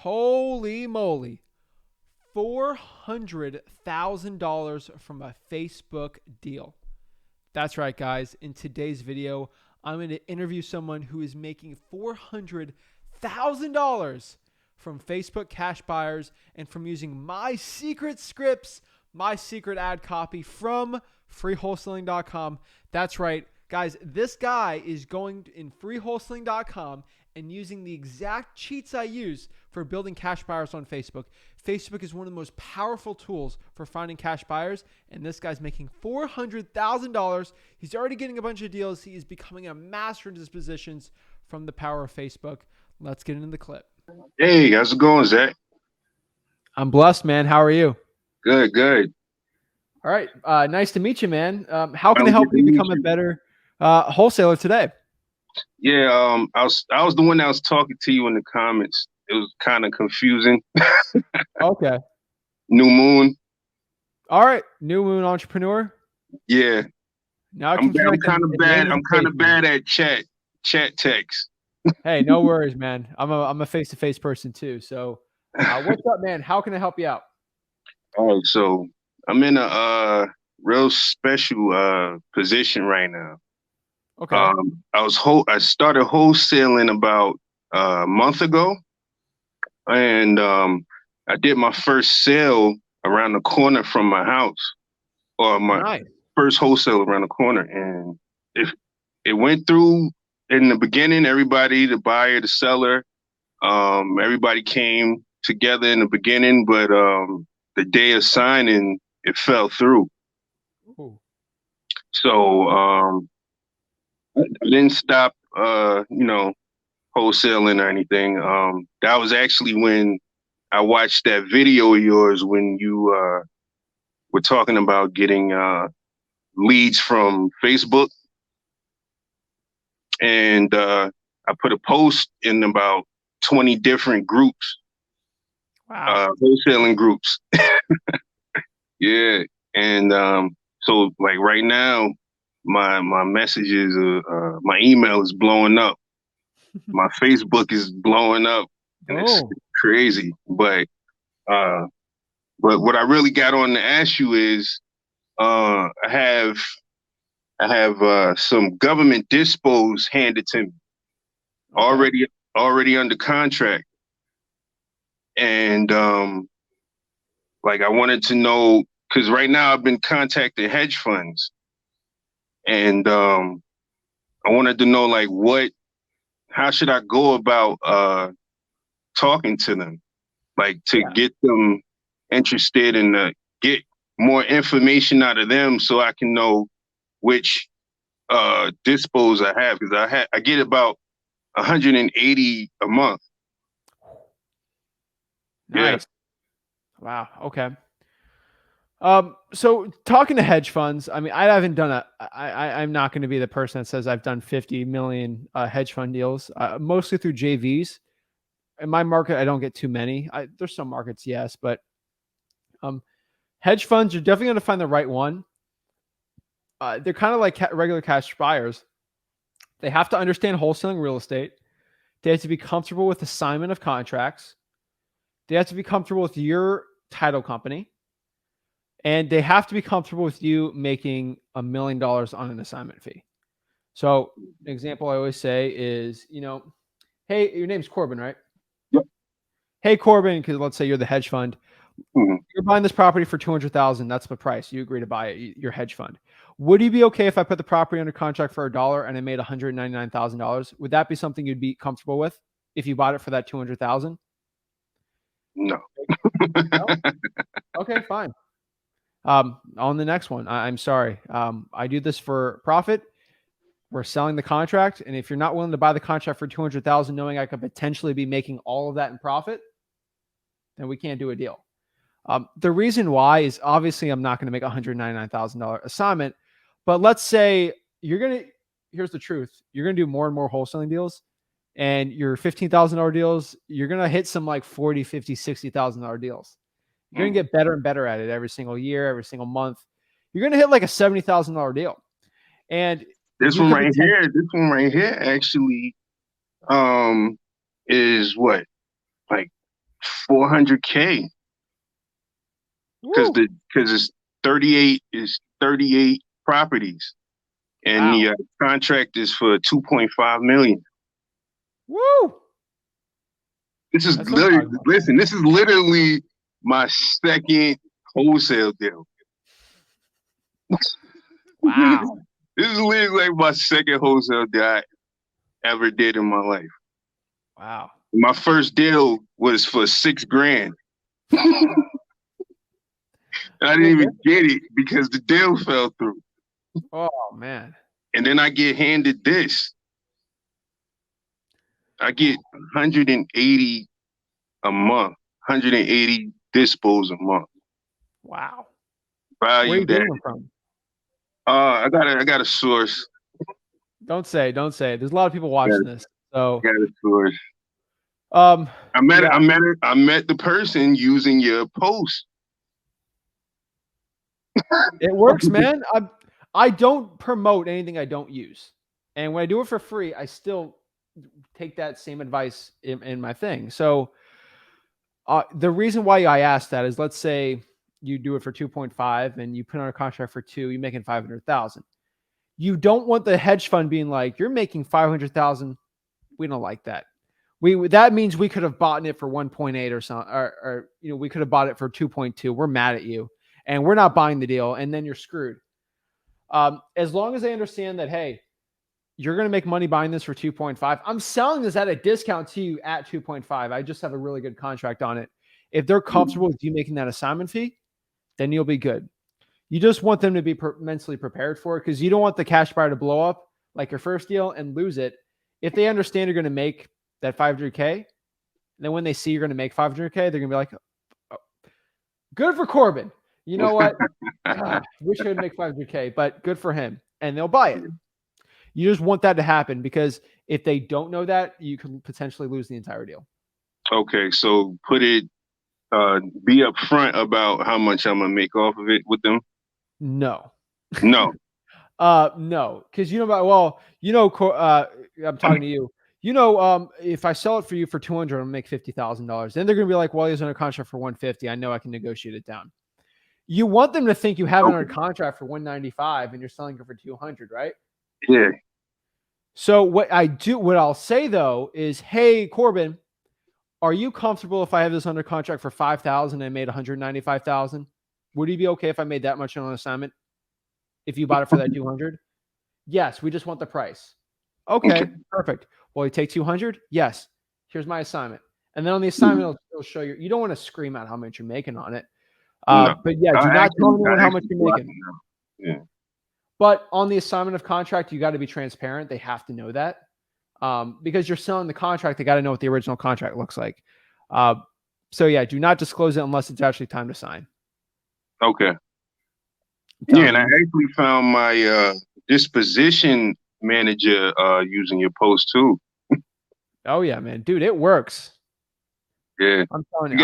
Holy moly. $400,000 from a Facebook deal. That's right, guys. In today's video, I'm going to interview someone who is making $400,000 from Facebook cash buyers and from using my secret scripts, my secret ad copy from freewholesaling.com. That's right, guys. This guy is going in freewholesaling.com and using the exact cheats I use for building cash buyers on Facebook. Facebook is one of the most powerful tools for finding cash buyers, and this guy's making $400,000. He's already getting a bunch of deals. He is becoming a master in his positions from the power of Facebook. Let's get into the clip. Hey, how's it going, Zach? I'm blessed, man. How are you? Good, good. All right. Nice to meet you, man. How can I help you become a better wholesaler today? Yeah, I was the one that was talking to you in the comments. It was kind of confusing. Okay. New Moon. All right. New Moon entrepreneur. Yeah. Now I'm kind of bad. I'm kind of bad at chat text. Hey, no worries, man. I'm a face-to-face person too. So, what's up, man? How can I help you out? All right, so I'm in a real special position right now. Okay. I started wholesaling about a month ago, and I did my first sale around the corner from my house, or my first wholesale around the corner, and it went through. In the beginning, everybody, the buyer, the seller, everybody came together in the beginning, but the day of signing, it fell through. Ooh. So I didn't stop, wholesaling or anything. That was actually when I watched that video of yours when you were talking about getting leads from Facebook. And I put a post in about 20 different groups. Wow. Wholesaling groups. Yeah. And so like right now, my messages, my email is blowing up. My Facebook is blowing up, and it's crazy. But what I really got on to ask you is, I have some government dispos handed to me, already under contract, and like I wanted to know, because right now I've been contacting hedge funds, and I wanted to know like how should I go about talking to them, like to get them interested and get more information out of them so I can know which dispos I have, because I get about 180 a month. Nice. Yeah. Wow. Okay. So talking to hedge funds, I mean, I haven't done I'm not going to be the person that says I've done 50 million hedge fund deals, mostly through JVs. In my market, I don't get too many. There's some markets, yes, but hedge funds, you're definitely going to find the right one. They're kind of like regular cash buyers. They have to understand wholesaling real estate. They have to be comfortable with assignment of contracts. They have to be comfortable with your title company. And they have to be comfortable with you making $1 million on an assignment fee. So an example I always say is, hey, your name's Corbin, right? Yep. Hey, Corbin, because let's say you're the hedge fund. Mm-hmm. You're buying this property for $200,000. That's the price. You agree to buy it, your hedge fund. Would you be okay if I put the property under contract for $1 and I made $199,000? Would that be something you'd be comfortable with if you bought it for that $200,000? No. No? Okay, fine. On the next one, I'm sorry. I do this for profit. We're selling the contract. And if you're not willing to buy the contract for $200,000, knowing I could potentially be making all of that in profit, then we can't do a deal. The reason why is obviously I'm not going to make $199,000 assignment, but let's say here's the truth. You're going to do more and more wholesaling deals, and your $15,000 deals, you're going to hit some like $40,000, $50,000, $60,000 deals. You're going to get better and better at it every single year, every single month. You're going to hit like a $70,000 deal. And this one right here actually is what, like 400K because Woo! it's 38 properties, and Wow! the contract is for 2.5 million. Woo! This is That's what I'm literally talking about. listen. This is literally my second wholesale deal. Wow! This is literally like my second wholesale deal I ever did in my life. Wow! My first deal was for $6,000. I didn't Well, even get it because the deal fell through. oh man! And then I get handed this. I get 180 a month, 180 dispos a month. Wow! Where are Value you that. getting them from? I got a source. Don't say. Don't say. There's a lot of people I got, watching this. So, got a source. um, yeah, I met the person using your post. it works, man. I don't promote anything I don't use, and when I do it for free, I still take that same advice in my thing. So, the reason why I asked that is, let's say you do it for 2.5 and you put on a contract for 2, you're making 500,000. You don't want the hedge fund being like, you're making 500,000. We don't like that. That means we could have bought it for 1.8 or something, or we could have bought it for 2.2. We're mad at you, and we're not buying the deal, and then you're screwed. As long as they understand that, hey, you're going to make money buying this for 2.5. I'm selling this at a discount to you at 2.5. I just have a really good contract on it. If they're comfortable with you making that assignment fee, then you'll be good. You just want them to be mentally prepared for it, because you don't want the cash buyer to blow up like your first deal and lose it. If they understand you're going to make that 500K, then when they see you're going to make 500K, they're going to be like, oh, good for Corbin. You know what? Wish I could make 500K, but good for him. And they'll buy it. You just want that to happen, because if they don't know that, you can potentially lose the entire deal. Okay, so be upfront about how much I'm gonna make off of it with them. No. No. No, because I'm talking to you. If I sell it for you for 200, I'll make $50,000. Then they're gonna be like, well, he's under contract for 150. I know I can negotiate it down. You want them to think you have it under contract for 195 and you're selling it for 200, right? Yeah. So what I'll say though is, hey, Corbin, are you comfortable if I have this under contract for 5,000 and made 195,000? Would you be okay if I made that much on an assignment? If you bought it for that 200? Yes, we just want the price. Okay, perfect. Well, you take 200? Yes. Here's my assignment. And then on the assignment, it'll show you don't want to scream out how much you're making on it. No. But yeah, do not tell anyone how much you're making. Yeah. But on the assignment of contract, you got to be transparent. They have to know that. Because you're selling the contract, they got to know what the original contract looks like. So yeah, do not disclose it unless it's actually time to sign. Okay. Yeah, and I actually found my disposition manager using your post too. Oh yeah, man, dude, it works. Yeah, I'm telling you,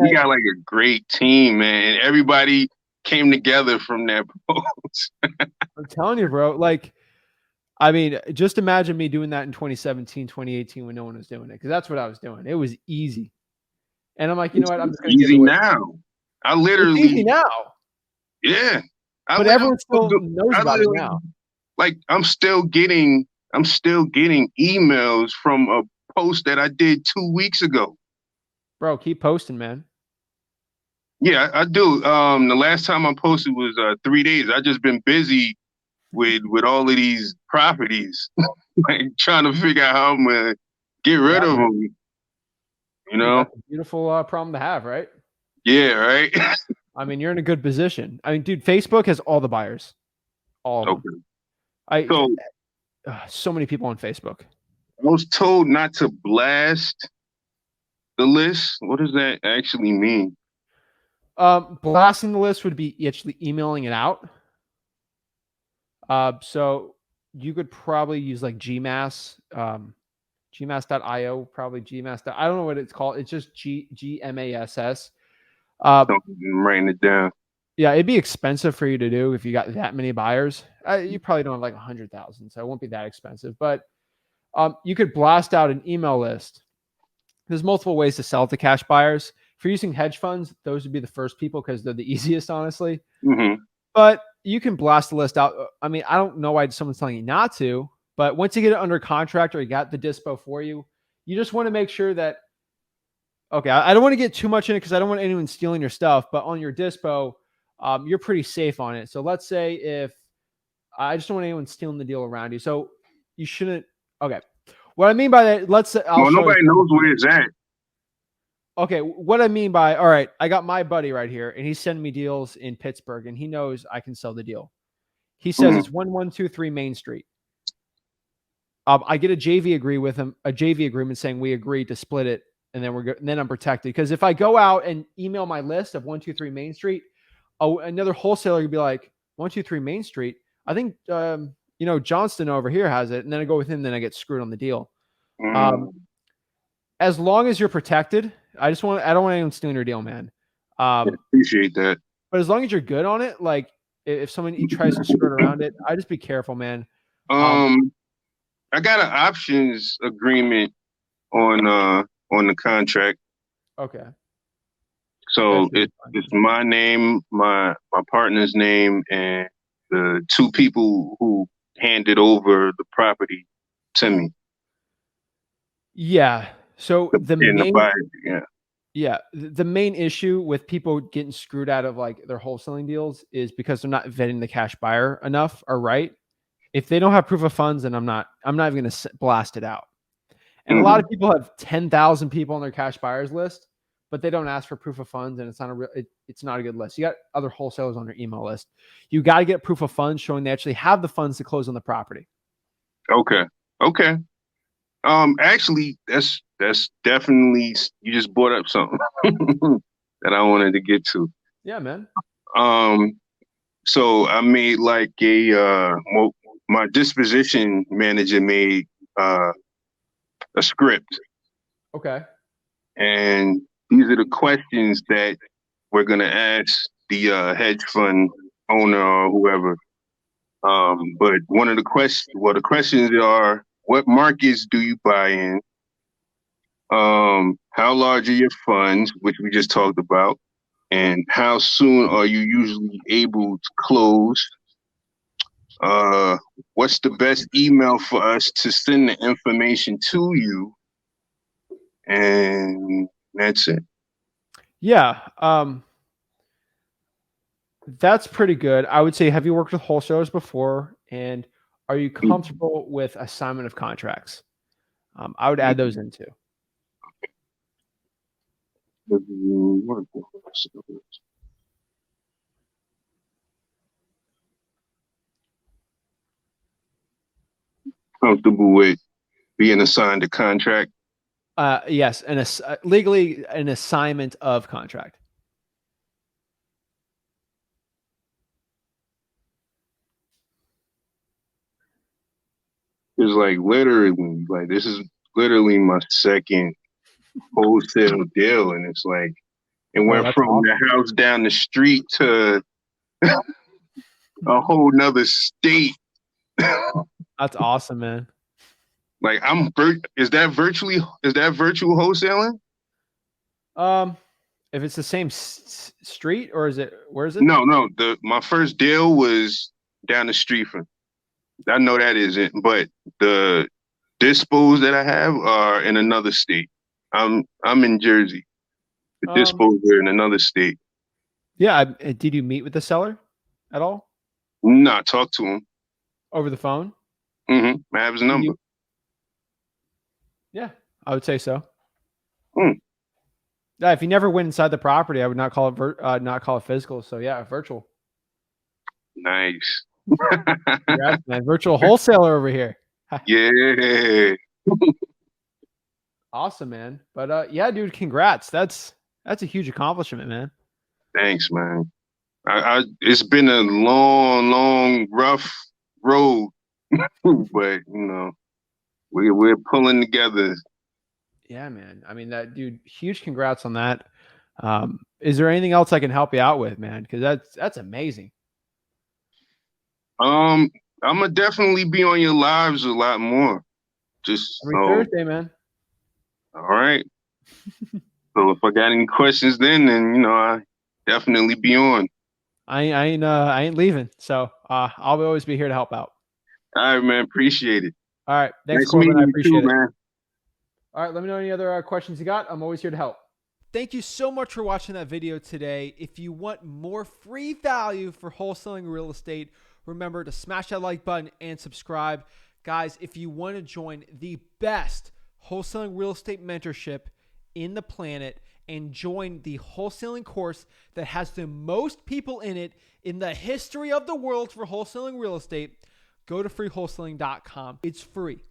we got like a great team, man. And everybody came together from that post. I'm telling you, bro. Like, I mean, just imagine me doing that in 2017, 2018 when no one was doing it, because that's what I was doing. It was easy. And I'm like, you know what? I'm just going to give it away. Now. I literally. It's easy now. Yeah. But everyone still knows about it now. Like, I'm still getting emails from a post that I did 2 weeks ago. Bro, keep posting, man. Yeah, I do. The last time I posted was 3 days. I just been busy with all of these properties, like trying to figure out how I'm gonna get rid of them. You know, that's a beautiful problem to have, right? Yeah, right. I mean, you're in a good position. I mean, dude, Facebook has all the buyers, all of them. So many people on Facebook. I was told not to blast the list. What does that actually mean? Blasting the list would be actually emailing it out. So you could probably use like GMass, gmass.io, probably GMass. I don't know what it's called. It's just GMASS. I'm writing it down. Yeah, it'd be expensive for you to do if you got that many buyers. You probably don't have like 100,000, so it won't be that expensive. But you could blast out an email list. There's multiple ways to sell to cash buyers. for using hedge funds, those would be the first people because they're the easiest, honestly. Mm-hmm. But you can blast the list out. I mean, I don't know why someone's telling you not to, but once you get it under contract or you got the dispo for you, you just want to make sure that, okay, I don't want to get too much in it because I don't want anyone stealing your stuff, but on your dispo, you're pretty safe on it. So let's say if I just don't want anyone stealing the deal around you. So you shouldn't. Okay. What I mean by that, let's say I'll Well, show you. nobody knows where it's at. Okay. What I mean by, all right, I got my buddy right here and he's sending me deals in Pittsburgh and he knows I can sell the deal. He says Mm-hmm. it's 1123 Main Street. I get a JV agree with him, a JV agreement saying we agree to split it, and then we're good. And then I'm protected because if I go out and email my list of 123 Main Street, another wholesaler could be like 123 Main Street. I think Johnston over here has it, and then I go with him, then I get screwed on the deal. Mm-hmm. As long as you're protected, I don't want anyone stealing your deal, man. I appreciate that. But as long as you're good on it, like if someone tries to skirt around it, I just be careful, man. I got an options agreement on the contract. Okay. So it's my name, my partner's name, and the two people who handed over the property to me. Yeah. So the main buyer, the main issue with people getting screwed out of like their wholesaling deals is because they're not vetting the cash buyer enough or right. If they don't have proof of funds, then I'm not even going to blast it out. And a lot of people have 10,000 people on their cash buyers list, but they don't ask for proof of funds, and it's not a good list. You got other wholesalers on their email list. You got to get proof of funds showing they actually have the funds to close on the property. Okay. Actually, that's definitely, you just brought up something that I wanted to get to. Yeah, man. So I made like my disposition manager made a script. Okay. And these are the questions that we're gonna ask the hedge fund owner or whoever. But one of the the questions are, what markets do you buy in? How large are your funds, which we just talked about, and how soon are you usually able to close? What's the best email for us to send the information to you? And that's it. Yeah. That's pretty good. I would say, have you worked with wholesalers before? And are you comfortable with assignment of contracts? I would add those in too. Comfortable with being assigned a contract? Yes, and legally an assignment of contract. It's like this is literally my second wholesale deal, and it's like it went from awesome. the house down the street to a whole nother state. That's awesome, man. Like is that virtual wholesaling? If it's the same street, or where is it? No. My first deal was down the street from. I know that isn't, but the dispos that I have are in another state. I'm in Jersey. The dispos are in another state. Yeah. Did you meet with the seller at all? Nah, talk to him over the phone. I have his number. Yeah, I would say so. Hmm. Yeah, if you never went inside the property, I would not call it physical. So yeah, virtual. Nice. Congrats, man. Virtual wholesaler over here. Yeah. Awesome, man. But yeah, dude, congrats. That's a huge accomplishment, man. Thanks, man. It's been a long, rough road, but we're pulling together. Yeah, man. I mean, that dude, huge congrats on that. Is there anything else I can help you out with, man? Because that's amazing. I'm gonna definitely be on your lives a lot more. Just every Thursday, man. All right. So if I got any questions then I definitely be on. I ain't leaving. So I'll always be here to help out. All right, man. Appreciate it. All right. Thanks, Nice Corbin. meeting I you too, appreciate it. man. All right. Let me know any other questions you got. I'm always here to help. Thank you so much for watching that video today. If you want more free value for wholesaling real estate, remember to smash that like button and subscribe. Guys, if you want to join the best wholesaling real estate mentorship in the planet and join the wholesaling course that has the most people in it in the history of the world for wholesaling real estate, go to freewholesaling.com. It's free.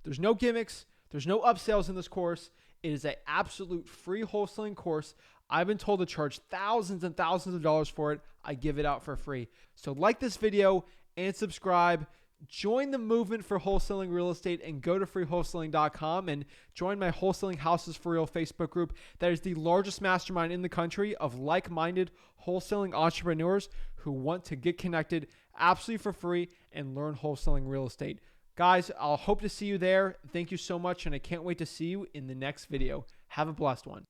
There's no gimmicks. There's no upsells in this course. It is an absolute free wholesaling course. I've been told to charge thousands and thousands of dollars for it. I give it out for free. So like this video and subscribe. Join the movement for wholesaling real estate and go to freewholesaling.com and join my Wholesaling Houses for Real Facebook group. That is the largest mastermind in the country of like-minded wholesaling entrepreneurs who want to get connected absolutely for free and learn wholesaling real estate. Guys, I'll hope to see you there. Thank you so much, and I can't wait to see you in the next video. Have a blessed one.